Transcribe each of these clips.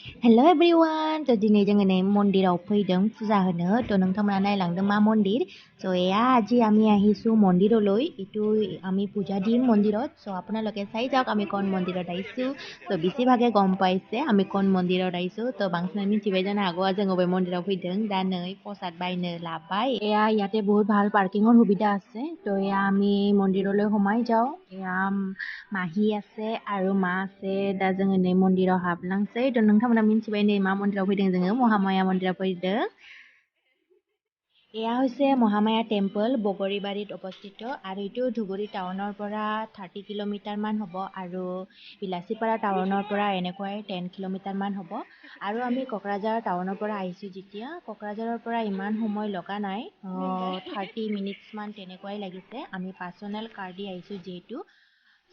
Hello everyone. So दिनै जोङो नै मन्दिराव फैदों फुजा होनो थ' नोंथांमोना नायलांदों मा मन्दिर চ' এয়া আজি আমি আহিছোঁ মন্দিৰলৈ এইটো আমি পূজা দিম মন্দিৰত চ' আপোনালোকে চাই যাওক আমি কোন মন্দিৰত আহিছোঁ চ' বেছিভাগে গম পাইছে আমি কোন মন্দিৰত আহিছোঁ ত' बांसिनानो मिथिबाय जानो हागौ जों अबे मन्दिराव फैदों दा नै प्रसाद बायनो लाबाय এয়া ইয়াতে বহুত ভাল পাৰ্কিঙৰ সুবিধা আছে ত' এয়া আমি মন্দিৰলৈ সোমাই যাওঁ এয়া মাহী আছে আৰু মা আছে दा जोङो नै मन्दिराव हाबलांसै थ' नोंथांमोना मिथिबाय नै मा मन्दिराव फैदों जोङो महामाया मन्दिराव फैदों এয়া হৈছে মহামায়া টেম্পল বগৰীবাৰীত অৱস্থিত আৰু এইটো ধুবুৰী টাউনৰ পৰা 30 কিলোমিটাৰমান হ'ব আৰু বিলাচীপাৰা টাউনৰ পৰা এনেকুৱাই 10 কিলোমিটাৰমান হ'ব আৰু আমি কোকৰাঝাৰ টাউনৰ পৰা আহিছোঁ যেতিয়া কোকৰাঝাৰৰ পৰা ইমান সময় লগা নাই 30 মিনিটছমান তেনেকুৱাই লাগিছে আমি পাৰ্চনেল কাৰ দি আহিছোঁ যিহেতু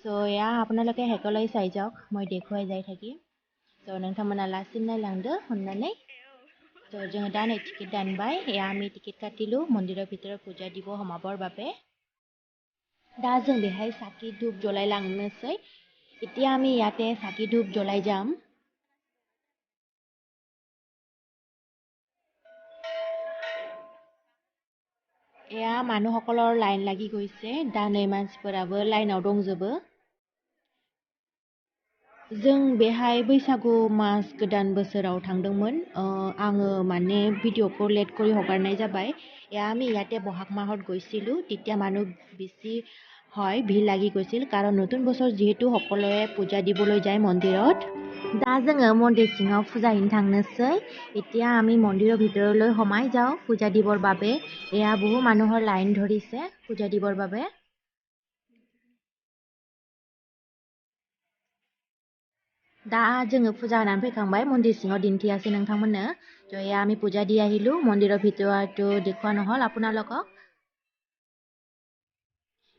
চ' এয়া আপোনালোকে হেকলৈ চাই যাওক মই দেখুৱাই যাই থাকিম চ' नोंथांमोना लासिम नायलांदो अननानै थ' जोङो दा नै टिकेट दानबाय एया आमी टिकेट काटिलु मन्दिराव भितराव पूजा দিব সোমাবৰ বাবে दा जों बेहाय চাকি ধূপ জ্বলাই লাंनोसै এতিয়া আমি ইয়াতে চাকি ধূপ জ্বলাই যাম এয়া মানুহসকলৰ লাইন লাগি গৈছে दा नै मानसिफोराबो लाइनाव दंजोबो जों बेहाय बैसागु मास गोदान बोसोराव थांदोंमोन आङो माने ভিডিঅ'खौ লেট কৰি হগাৰনাই जाबाय এয়া আমি ইয়াতে বহাগ মাহত গৈছিলোঁ তেতিয়া মানুহ বেছি হয় ভিৰ লাগি গৈছিল কাৰণ নতুন বছৰ যিহেতু সকলোৱে পূজা দিবলৈ যায় মন্দিৰত दा जोङो মন্দিৰ सिङाव পূজা हैनो थांनोसै এতিয়া আমি মন্দিৰৰ ভিতৰলৈ সোমাই যাওঁ পূজা দিবৰ বাবে এয়া বহু মানুহৰ লাইন ধৰিছে পূজা দিবৰ বাবে दा जोङो फुजा होनानै फैखांबाय मन्दिर सिङाव दिन्थियासै नोंथांमोननो थ' एया আমি পূজা দি আহিলোঁ মন্দিৰৰ ভিতৰতো দেখুওৱা নহ'ল আপোনালোকক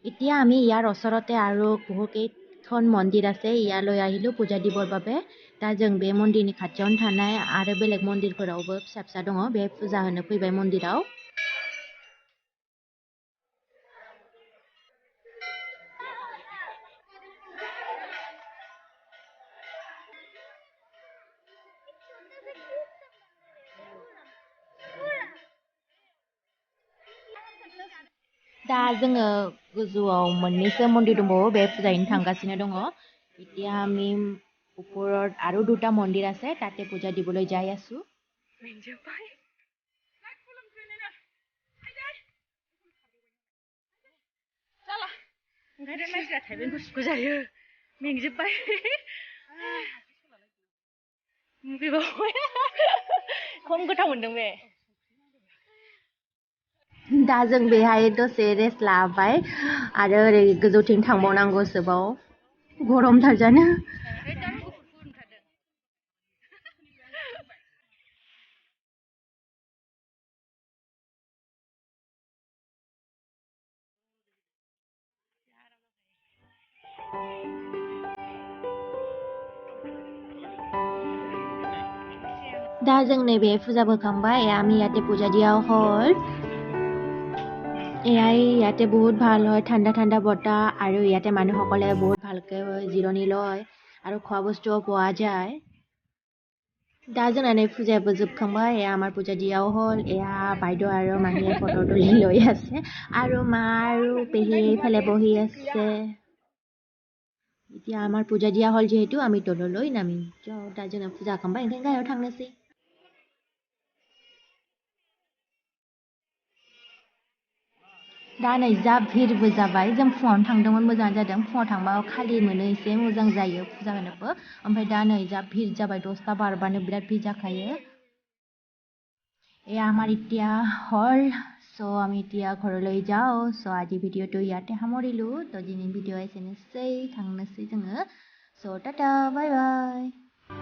এতিয়া আমি ইয়াৰ ওচৰতে আৰু বহুকেইখন মন্দিৰ আছে ইয়ালৈ আহিলোঁ পূজা দিবৰ বাবে दा जों बे मन्दिरनि खाथियावनो थानाय आरो बेलेग मन्दिरफोरावबो फिसा फिसा दङ बे फुजा होनो फैबाय मन्दिराव दा जोङो गोजौआव मोननैसो मन्दिर दंबावो बे फुजा हैनो थांगासिनो दङ এতিয়া আমি ওপৰত আৰু দুটা মন্দিৰ আছে তাতে পূজা দিবলৈ যাই আছোঁ ओंखायनो मानसिया थाइबेंखौ सुखु जायो मेंजोब्बाय मुगैबावबाय खम गोथाव मोनदों बे दा जों बेहाय दसे रेस्ट लाबाय आरो ओरै गोजौथिं थांबावनांगौसोबाव गरमथार जानो दा जों नैबे পূজা बोखांबाय আমি ইয়াতে পূজা দিয়া হ'ল এয়াই ইয়াতে বহুত ভাল হয় ঠাণ্ডা ঠাণ্ডা বতাহ আৰু ইয়াতে মানুহসকলে বহুত ভালকৈ জিৰণি লয় আৰু খোৱা বস্তুও পোৱা যায় दा जोंना नै फुजायाबो जोबखांबाय এয়া আমাৰ পূজা দিয়াও হ'ল এয়া বাইদেউ আৰু মাহীয়ে ফটো তুলি লৈ আছে আৰু মা আৰু পেহী এইফালে বহি আছে এতিয়া আমাৰ পূজা দিয়া হ'ল যিহেতু আমি তললৈ নামিম दा जोंना फुजा होखांबाय ओंखायनो गाहायाव थांनोसै दा नै जा भिरबो जाबाय जों फुङावनो थांदोंमोन मोजां जादों फुङाव थांबा खालि मोनो एसे मोजां जायो फुजा होनोबो ओमफ्राय दा नै जा ভিৰ जाबाय 10টা বাৰবাनो বিৰাট ভিড় जाखायो এয়া আমাৰ এতিয়া হ'ল চ' আমি এতিয়া ঘৰলৈ যাওঁ চ' আজি ভিডিঅ'টো ইয়াতে সামৰিলোঁ ত' দিনैनि ভিডিঅ'आ एसेनोसै थांनोसै जोङो চ' टाटा बाय बाय